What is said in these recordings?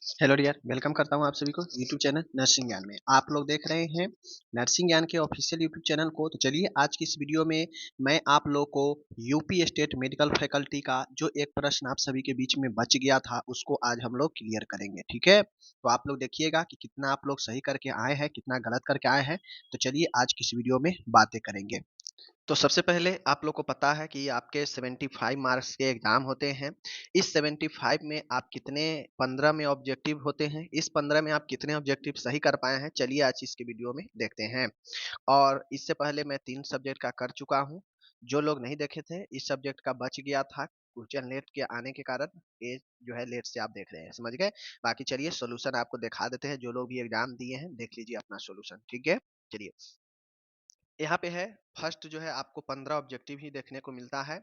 Hello dear, welcome करता हूँ आप सभी को यूट्यूब चैनल नर्सिंग ज्ञान में। आप लोग देख रहे हैं नर्सिंग ज्ञान के ऑफिशियल यूट्यूब चैनल को। तो चलिए आज की इस वीडियो में मैं आप लोग को यूपी स्टेट मेडिकल फैकल्टी का जो एक प्रश्न आप सभी के बीच में बच गया था उसको आज हम लोग क्लियर करेंगे, ठीक है। तो आप लोग देखिएगा कि कितना आप लोग सही करके आए हैं, कितना गलत करके आए हैं। तो चलिए आज की इस वीडियो में बातें करेंगे। तो सबसे पहले आप लोग को पता है कि आपके 75 मार्क्स के एग्जाम होते हैं। इस 75 में आप कितने 15 में ऑब्जेक्टिव होते हैं। इस 15 में आप कितने ऑब्जेक्टिव सही कर पाए हैं, चलिए आज इसके वीडियो में देखते हैं। और इससे पहले मैं 3 सब्जेक्ट का कर चुका हूँ। जो लोग नहीं देखे थे, इस सब्जेक्ट का बच गया था क्वेश्चन लेट के आने के कारण, ये जो है लेट से आप देख रहे हैं, समझ गए। बाकी चलिए सॉल्यूशन आपको दिखा देते हैं। जो लोग भी एग्जाम दिए हैं देख लीजिए अपना सॉल्यूशन, ठीक है। चलिए यहाँ पे है। फर्स्ट जो है आपको 15 ऑब्जेक्टिव ही देखने को मिलता है।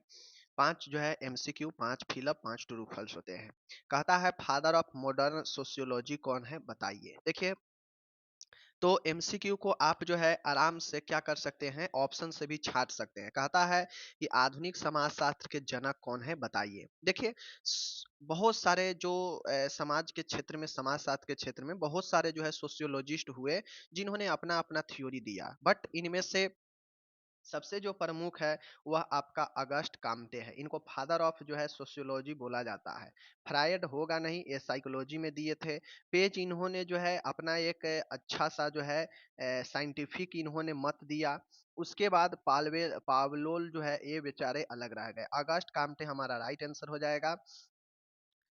5 जो है एमसीक्यू, 5 फिलअप, 5 ट्रू फॉल्स होते हैं। कहता है फादर ऑफ मॉडर्न सोशियोलॉजी कौन है बताइए। देखिए, तो एमसीक्यू को आप जो है आराम से क्या कर सकते हैं, ऑप्शन से भी छाट सकते हैं। कहता है कि आधुनिक समाजशास्त्र के जनक कौन है बताइए। देखिए, बहुत सारे जो समाज के क्षेत्र में, समाजशास्त्र के क्षेत्र में बहुत सारे जो है सोशियोलॉजिस्ट हुए जिन्होंने अपना अपना थ्योरी दिया, बट इनमें से सबसे जो प्रमुख है वह आपका अगस्ट काम्टे है। इनको फादर ऑफ जो है सोशियोलॉजी बोला जाता है। फ्रायड होगा नहीं, ये साइकोलॉजी में दिए थे। पेज इन्होंने जो है अपना एक अच्छा सा जो है साइंटिफिक इन्होंने मत दिया। उसके बाद पावलोल जो है ये बेचारे अलग रह गए। अगस्ट काम्टे हमारा राइट आंसर हो जाएगा।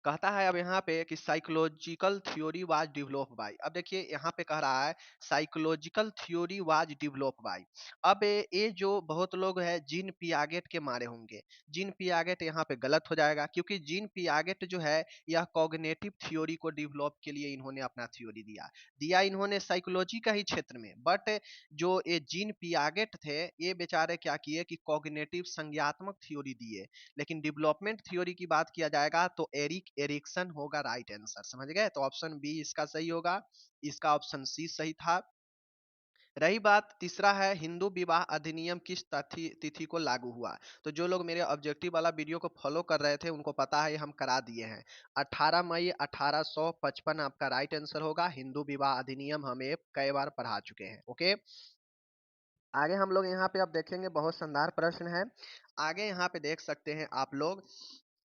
कहता है अब यहाँ पे कि psychological theory was develop by. अब देखिए यहाँ पे कह रहा है psychological theory was develop by. अब ये जो बहुत लोग है जीन पियागेट के मारे होंगे। जीन पियागेट यहाँ पे गलत हो जाएगा, क्योंकि जीन पियागेट जो है यह कॉग्निटिव थ्योरी को डेवलप के लिए इन्होंने अपना थ्योरी दिया दिया इन्होंने साइकोलॉजी का ही क्षेत्र में। बट जो ये जीन पियागेट थे, ये बेचारे क्या किए कि कॉग्निटिव संज्ञात्मक थ्योरी दिए। लेकिन डेवलपमेंट थ्योरी की बात किया जाएगा तो एरिक एरिक्सन होगा राइट आंसर, समझ गए। तो ऑप्शन बी इसका सही होगा। इसका ऑप्शन सी सही था। रही बात तीसरा है, हिंदू विवाह अधिनियम किस तिथि तिथि को लागू हुआ। तो जो लोग मेरे ऑब्जेक्टिव वाला वीडियो को फॉलो कर रहे थे उनको पता है, ये हम करा दिए हैं। 18 मई 1855 आपका राइट आंसर होगा। हिंदू विवाह अधिनियम हम ये कई बार पढ़ा चुके हैं। ओके, आगे हम लोग यहाँ पे अब देखेंगे, बहुत शानदार प्रश्न है। आगे यहाँ पे देख सकते हैं आप लोग।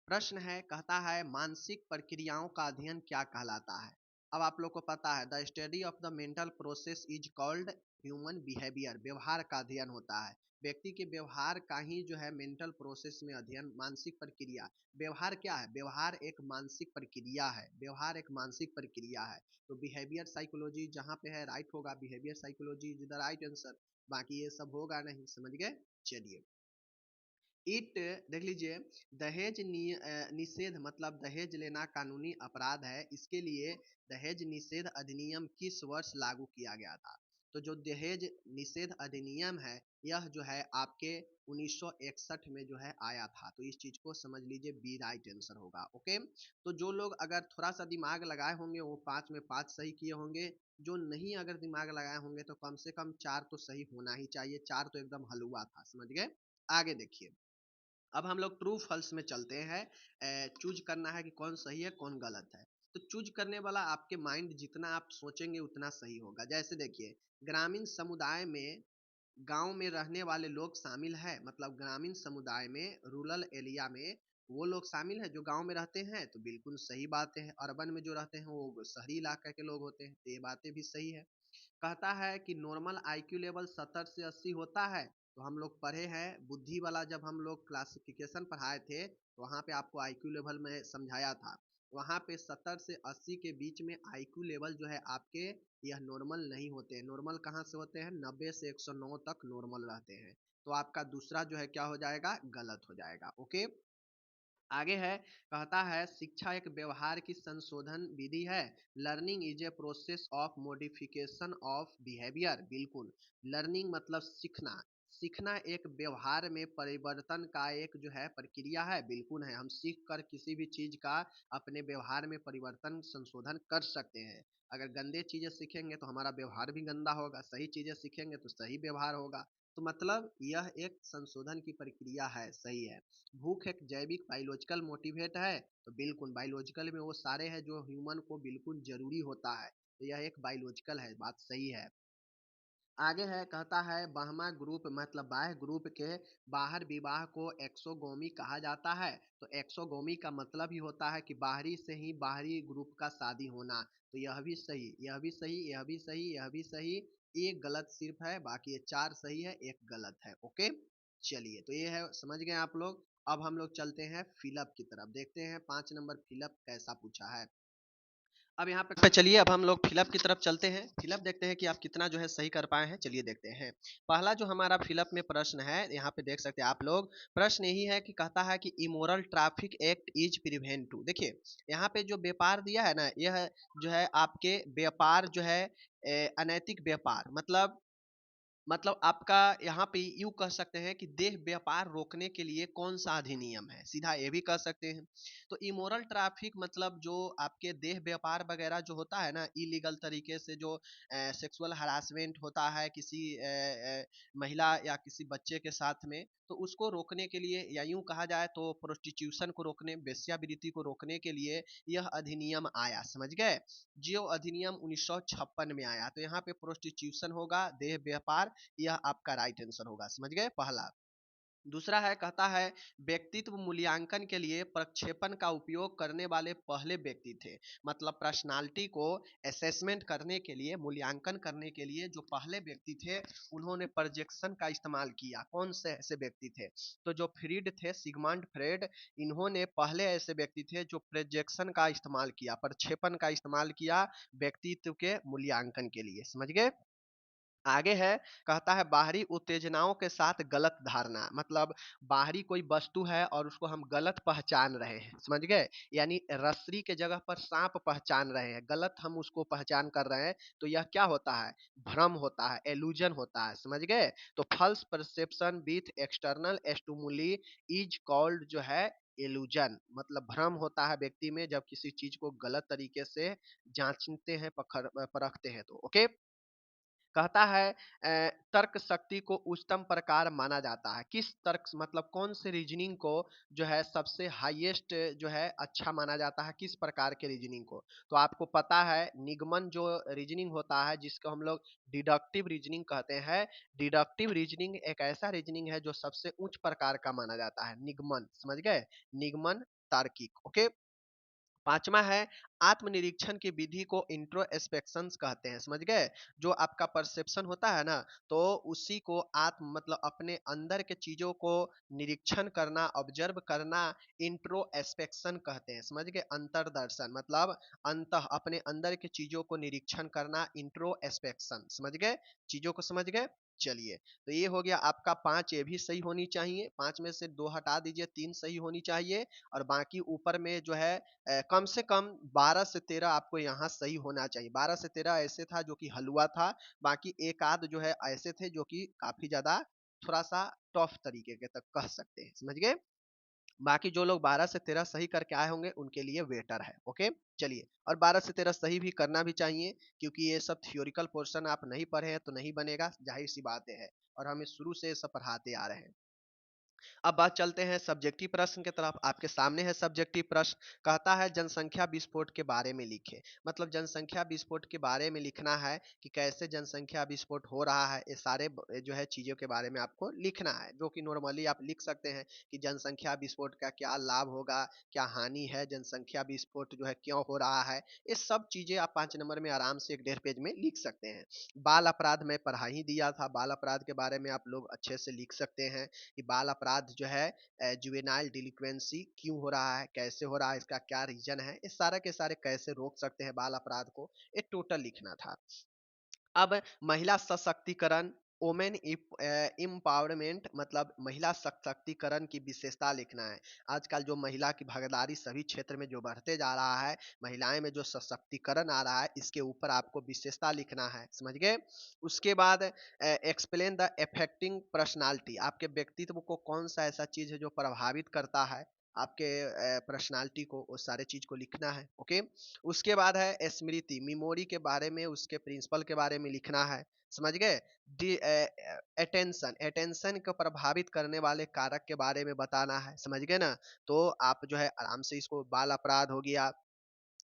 प्रश्न है, कहता है मानसिक प्रक्रियाओं का अध्ययन क्या कहलाता है। अब आप लोग को पता है the study of the mental process is called human behaviour. व्यवहार का अध्ययन होता है। व्यक्ति के व्यवहार का ही जो है मेंटल प्रोसेस में अध्ययन, मानसिक प्रक्रिया। व्यवहार क्या है? व्यवहार एक मानसिक प्रक्रिया है। व्यवहार एक मानसिक प्रक्रिया है। तो बिहेवियर साइकोलॉजी जहाँ पे है राइट होगा। Behaviour psychology is the right answer. बाकी ये सब होगा नहीं, समझ गए। चलिए, इट देख लीजिए, निषेध मतलब दहेज लेना कानूनी अपराध है। इसके लिए दहेज निषेध अधिनियम किस वर्ष लागू किया गया था। तो जो दहेज निषेध अधिनियम है यह जो है आपके 1961 में जो है आया था। तो इस चीज को समझ लीजिए, बी राइट आंसर होगा। ओके, तो जो लोग अगर थोड़ा सा दिमाग लगाए होंगे वो 5 में 5 सही किए होंगे। जो नहीं अगर दिमाग लगाए होंगे तो कम से कम 4 तो सही होना ही चाहिए। 4 तो एकदम हलवा था, समझ गए। आगे देखिए, अब हम लोग ट्रू फॉल्स में चलते हैं। चूज करना है कि कौन सही है कौन गलत है। तो चूज करने वाला आपके माइंड जितना आप सोचेंगे उतना सही होगा। जैसे देखिए, ग्रामीण समुदाय में गांव में रहने वाले लोग शामिल है। मतलब ग्रामीण समुदाय में, रूरल एरिया में वो लोग शामिल है जो गांव में रहते हैं, तो बिल्कुल सही बात है। अर्बन में जो रहते हैं वो शहरी इलाके के लोग होते हैं, तो ये बातें भी सही है। कहता है कि नॉर्मल आईक्यू लेवल 70 से 80 होता है। तो हम लोग पढ़े हैं बुद्धि वाला, जब हम लोग क्लासिफिकेशन पढ़ाए थे तो वहाँ पे आपको आईक्यू लेवल में समझाया था। वहाँ पे 70 से 80 के बीच में आईक्यू लेवल जो है आपके, यह नॉर्मल नहीं होते हैं। नॉर्मल कहाँ से होते हैं? 90 से 109 तक नॉर्मल रहते हैं। तो आपका दूसरा जो है क्या हो जाएगा? गलत हो जाएगा। ओके, आगे है। कहता है शिक्षा एक व्यवहार की संशोधन विधि है। Learning is a process of modification of behaviour. बिल्कुल, लर्निंग मतलब सीखना। सीखना एक व्यवहार में परिवर्तन का एक जो है प्रक्रिया है। बिल्कुल है, हम सीख कर किसी भी चीज का अपने व्यवहार में परिवर्तन संशोधन कर सकते हैं। अगर गंदे चीजें सीखेंगे तो हमारा व्यवहार भी गंदा होगा, सही चीजें सीखेंगे तो सही व्यवहार होगा। तो मतलब यह एक संशोधन की प्रक्रिया है, सही है। भूख एक जैविक बायोलॉजिकल मोटिवेट है, तो बिल्कुल बायोलॉजिकल में वो सारे हैं जो ह्यूमन को बिल्कुल जरूरी होता है, तो यह एक बायोलॉजिकल है, बात सही है। आगे है, कहता है बहमा ग्रुप मतलब बाह्य ग्रुप के बाहर विवाह को एक्सोगोमी कहा जाता है। तो एक्सोगोमी का मतलब ही होता है कि बाहरी से ही बाहरी ग्रुप का शादी होना। तो यह भी सही, यह भी सही, यह भी सही, यह भी सही। एक गलत सिर्फ है, बाकी ये चार सही है, एक गलत है। ओके, चलिए, तो ये है, समझ गए आप लोग। अब हम लोग चलते हैं फिलअप की तरफ, देखते हैं 5 नंबर फिलअप कैसा पूछा है। अब यहाँ पे चलिए, अब हम लोग फिलअप की तरफ चलते हैं। फिलअप देखते हैं कि आप कितना जो है सही कर पाए हैं। चलिए देखते हैं। पहला जो हमारा फिलअप में प्रश्न है, यहाँ पे देख सकते हैं आप लोग। प्रश्न यही है कि कहता है कि immoral traffic act is prevent to. देखिए, यहाँ पे जो व्यापार दिया है ना, यह जो है आपके व्यापार जो है अनैतिक व्यापार, मतलब आपका यहाँ पे यूँ कह सकते हैं कि देह व्यापार रोकने के लिए कौन सा अधिनियम है, सीधा ये भी कह सकते हैं। तो इमोरल ट्रैफिक मतलब जो आपके देह व्यापार वगैरह जो होता है ना, इलीगल तरीके से जो सेक्सुअल हरासमेंट होता है किसी महिला या किसी बच्चे के साथ में, तो उसको रोकने के लिए, या यूँ कहा जाए तो प्रोस्टिट्यूशन को रोकने, वेश्यावृत्ति को रोकने के लिए यह अधिनियम आया, समझ गए। जो अधिनियम 1956 में आया। तो यहाँ पे प्रोस्टिट्यूशन होगा, देह व्यापार, यह आपका राइट आंसर होगा, समझ गए, पहला। दूसरा है, कहता है व्यक्तित्व मूल्यांकन के लिए प्रक्षेपण का उपयोग करने वाले पहले व्यक्ति थे। मतलब पर्सनालिटी को असेसमेंट करने के लिए, मूल्यांकन करने के लिए जो पहले व्यक्ति थे, उन्होंने प्रोजेक्शन का इस्तेमाल किया। कौन से ऐसे व्यक्ति थे? तो जो फ्रीड थे, सिगमंड फ्रेड, इन्होंने पहले ऐसे व्यक्ति थे जो प्रोजेक्शन का इस्तेमाल किया, प्रक्षेपण का इस्तेमाल किया व्यक्तित्व के मूल्यांकन के लिए, समझ गए। आगे है, कहता है बाहरी उत्तेजनाओं के साथ गलत धारणा। मतलब बाहरी कोई वस्तु है और उसको हम गलत पहचान रहे हैं, समझ गए। यानी रस्सी के जगह पर सांप पहचान रहे हैं, गलत हम उसको पहचान कर रहे हैं, तो यह क्या होता है? भ्रम होता है, एलूजन होता है, समझ गए। तो false perception with external stimuli is called जो है एलूजन। मतलब भ्रम होता है व्यक्ति में जब किसी चीज को गलत तरीके से जांचते हैं, परखते हैं, तो ओके। कहता है तर्क शक्ति को उच्चतम प्रकार माना जाता है। किस तर्क, मतलब कौन से रीजनिंग को जो है सबसे हाईएस्ट जो है अच्छा माना जाता है, किस प्रकार के रीजनिंग को? तो आपको पता है निगमन जो रीजनिंग होता है, जिसको हम लोग डिडक्टिव रीजनिंग कहते हैं। डिडक्टिव रीजनिंग एक ऐसा रीजनिंग है जो सबसे उच्च प्रकार का माना जाता है, निगमन, समझ गए, निगमन तार्किक। ओके, पांचवा है आत्मनिरीक्षण की विधि को इंट्रोस्पेक्शन कहते हैं, समझ गए। जो आपका परसेप्शन होता है ना, तो उसी को आत्म मतलब अपने अंदर के चीजों को निरीक्षण करना, ऑब्जर्व करना, इंट्रोस्पेक्शन कहते हैं, समझ गए। अंतर्दर्शन मतलब अपने अंदर के चीजों को निरीक्षण करना, इंट्रोस्पेक्शन, समझ गए, चीजों को समझ गए। चलिए, तो ये हो गया आपका 5, ये भी सही होनी चाहिए। 5 में से 2 हटा दीजिए, 3 सही होनी चाहिए। और बाकी ऊपर में जो है कम से कम 12 से 13 आपको यहाँ सही होना चाहिए। 12 से 13 ऐसे था जो कि हलवा था, बाकी एक आध जो है ऐसे थे जो कि काफी ज्यादा थोड़ा सा टफ तरीके के तक कह सकते हैं, समझ गए। बाकी जो लोग 12 से 13 सही करके आए होंगे उनके लिए वेटर है। ओके, चलिए, और 12 से 13 सही भी करना भी चाहिए, क्योंकि ये सब थियोरिकल पोर्शन आप नहीं पढ़े हैं तो नहीं बनेगा, जाहिर सी बातें है। और हम शुरू से सब पढ़ाते आ रहे हैं। अब बात चलते हैं सब्जेक्टिव प्रश्न की तरफ। आपके सामने है सब्जेक्टिव प्रश्न। कहता है जनसंख्या विस्फोट के बारे में लिखे। मतलब जनसंख्या विस्फोट के बारे में लिखना है कि कैसे जनसंख्या विस्फोट हो रहा है, ये सारे जो है चीजों के बारे में आपको लिखना है, जो कि नॉर्मली आप लिख सकते हैं कि जनसंख्या विस्फोट का क्या लाभ होगा, क्या हानि है, जनसंख्या विस्फोट जो है क्यों हो रहा है। ये सब चीजें आप 5 नंबर में आराम से 1.5 पेज में लिख सकते हैं। बाल अपराध में पढ़ा ही दिया था, बाल अपराध के बारे में आप लोग अच्छे से लिख सकते हैं कि बाल अपराध जो है जुवेनाइल डिलिक्वेंसी क्यों हो रहा है, कैसे हो रहा है, इसका क्या रीजन है, इस सारे के सारे कैसे रोक सकते हैं बाल अपराध को, ये टोटल लिखना था। अब महिला सशक्तिकरण, वोमेन एम्पावरमेंट मतलब महिला सशक्तिकरण की विशेषता लिखना है। आजकल जो महिला की भागीदारी सभी क्षेत्र में जो बढ़ते जा रहा है, महिलाएं में जो सशक्तिकरण आ रहा है, इसके ऊपर आपको विशेषता लिखना है, समझ गए। उसके बाद एक्सप्लेन द अफेक्टिंग पर्सनालिटी, आपके व्यक्तित्व को कौन सा ऐसा चीज है जो प्रभावित करता है, आपके पर्सनालिटी को, वो सारे चीज़ को लिखना है। ओके, उसके बाद है स्मृति, मेमोरी के बारे में, उसके प्रिंसिपल के बारे में लिखना है। समझ गए? अटेंशन, अटेंशन को प्रभावित करने वाले कारक के बारे में बताना है। समझ गए ना? तो आप जो है आराम से इसको, बाल अपराध हो गया,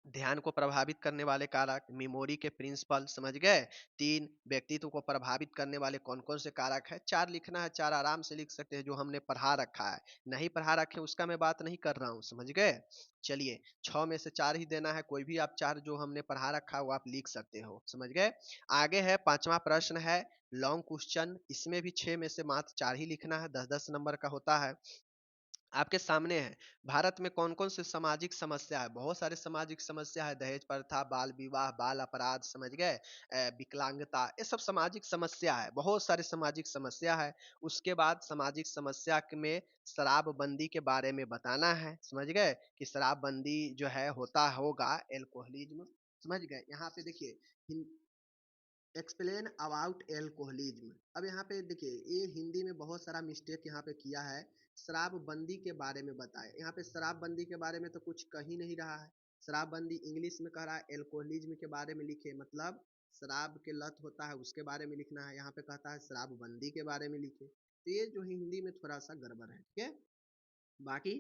ध्यान को प्रभावित करने वाले कारक, मेमोरी के प्रिंसिपल, समझ गए? 3 व्यक्तित्व को प्रभावित करने वाले कौन-कौन से कारक हैं, 4 लिखना है, 4 आराम से लिख सकते हैं जो हमने पढ़ा रखा है। नहीं पढ़ा रखे उसका मैं बात नहीं कर रहा हूँ, समझ गए? चलिए, 6 में से 4 ही देना है, कोई भी आप 4 जो हमने पढ़ा रखा है वो आप लिख सकते हो, समझ गए? आगे है 5वां प्रश्न है लॉन्ग क्वेश्चन, इसमें भी 6 में से मात्र 4 ही लिखना है, 10-10 नंबर का होता है। आपके सामने है, भारत में कौन-कौन से सामाजिक समस्या है, बहुत सारे सामाजिक समस्या है, दहेज प्रथा, बाल विवाह, बाल अपराध, समझ गए? विकलांगता, ये सब सामाजिक समस्या है, बहुत सारे सामाजिक समस्या है। उसके बाद सामाजिक समस्या में शराबबंदी के बारे में बताना है, समझ गए? कि शराबबंदी जो है होता होगा, अल्कोहलिज्म, समझ गए? यहाँ पे देखिए, हिन एक्सप्लेन अबाउट एल्कोहलिज्म। अब यहाँ पे देखिए, ये हिंदी में बहुत सारा मिस्टेक यहाँ पे किया है। शराबबंदी के बारे में बताए, यहाँ पे शराबबंदी के बारे में तो कुछ कह ही नहीं रहा है। शराबबंदी इंग्लिश में कह रहा है, एल्कोहलिज्म के बारे में लिखे, मतलब शराब के लत होता है उसके बारे में लिखना है। यहाँ पे कहता है शराबबंदी के बारे में लिखे, तो ये जो हिंदी में थोड़ा सा गड़बड़ है, ठीक है? बाकी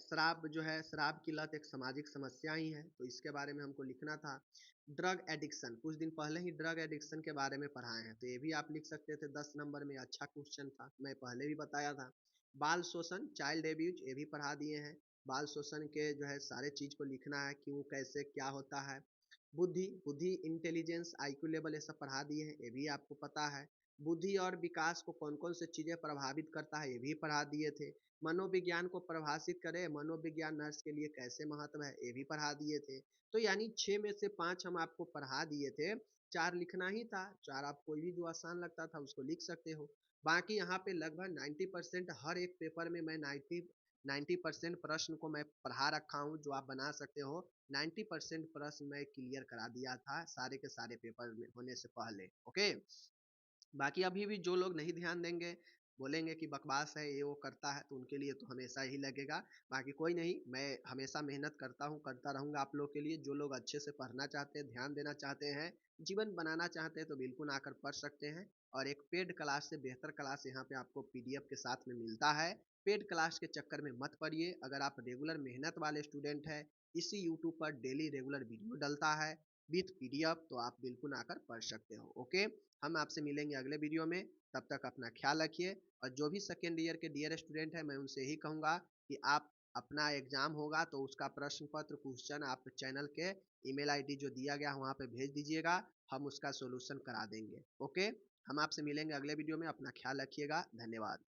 शराब जो है, शराब की लत एक सामाजिक समस्या ही है, तो इसके बारे में हमको लिखना था। ड्रग एडिक्शन, कुछ दिन पहले ही ड्रग एडिक्शन के बारे में पढ़ाए हैं, तो ये भी आप लिख सकते थे, 10 नंबर में अच्छा क्वेश्चन था, मैं पहले भी बताया था। बाल शोषण, चाइल्ड एब्यूज, ये भी पढ़ा दिए हैं। बाल शोषण के जो है सारे चीज को लिखना है, क्यों, कैसे, क्या होता है। बुद्धि, बुद्धि, इंटेलिजेंस, आईक्यू लेवल, ये सब पढ़ा दिए हैं, ये भी आपको पता है। बुद्धि और विकास को कौन कौन से चीजें प्रभावित करता है, ये भी पढ़ा दिए थे। मनोविज्ञान को परिभाषित करें, मनोविज्ञान नर्स के लिए कैसे महत्व है, ये भी पढ़ा दिए थे। तो यानी 6 में से 5 हम आपको पढ़ा दिए थे, 4 लिखना ही था, 4 आप कोई भी जो आसान लगता था उसको लिख सकते हो। बाकी यहाँ पे लगभग 90% हर एक पेपर में मैं 90% प्रश्न को मैं पढ़ा रखा हूँ, जो आप बना सकते हो। 90% प्रश्न मैं क्लियर करा दिया था सारे के सारे पेपर में होने से पहले। ओके, बाकी अभी भी जो लोग नहीं ध्यान देंगे, बोलेंगे कि बकवास है, ये वो करता है, तो उनके लिए तो हमेशा ही लगेगा। बाकी कोई नहीं, मैं हमेशा मेहनत करता हूँ, करता रहूँगा आप लोग के लिए। जो लोग अच्छे से पढ़ना चाहते हैं, ध्यान देना चाहते हैं, जीवन बनाना चाहते हैं, तो बिल्कुल आकर पढ़ सकते हैं। और एक पेड क्लास से बेहतर क्लास यहाँ पे आपको पीडीएफ के साथ में मिलता है। पेड क्लास के चक्कर में मत पड़िए। अगर आप रेगुलर मेहनत वाले स्टूडेंट हैं, इसी यूट्यूब पर डेली रेगुलर वीडियो डलता है विथ पीडीएफ, तो आप बिल्कुल आकर पढ़ सकते हो। ओके, हम आपसे मिलेंगे अगले वीडियो में, तब तक अपना ख्याल रखिए। और जो भी सेकेंड ईयर के डियर स्टूडेंट हैं, मैं उनसे यही कहूँगा कि आप अपना एग्जाम होगा तो उसका प्रश्न पत्र, क्वेश्चन आप चैनल के ईमेल आईडी जो दिया गया वहाँ पे भेज दीजिएगा, हम उसका सोल्यूशन करा देंगे। ओके, हम आपसे मिलेंगे अगले वीडियो में, अपना ख्याल रखिएगा, धन्यवाद।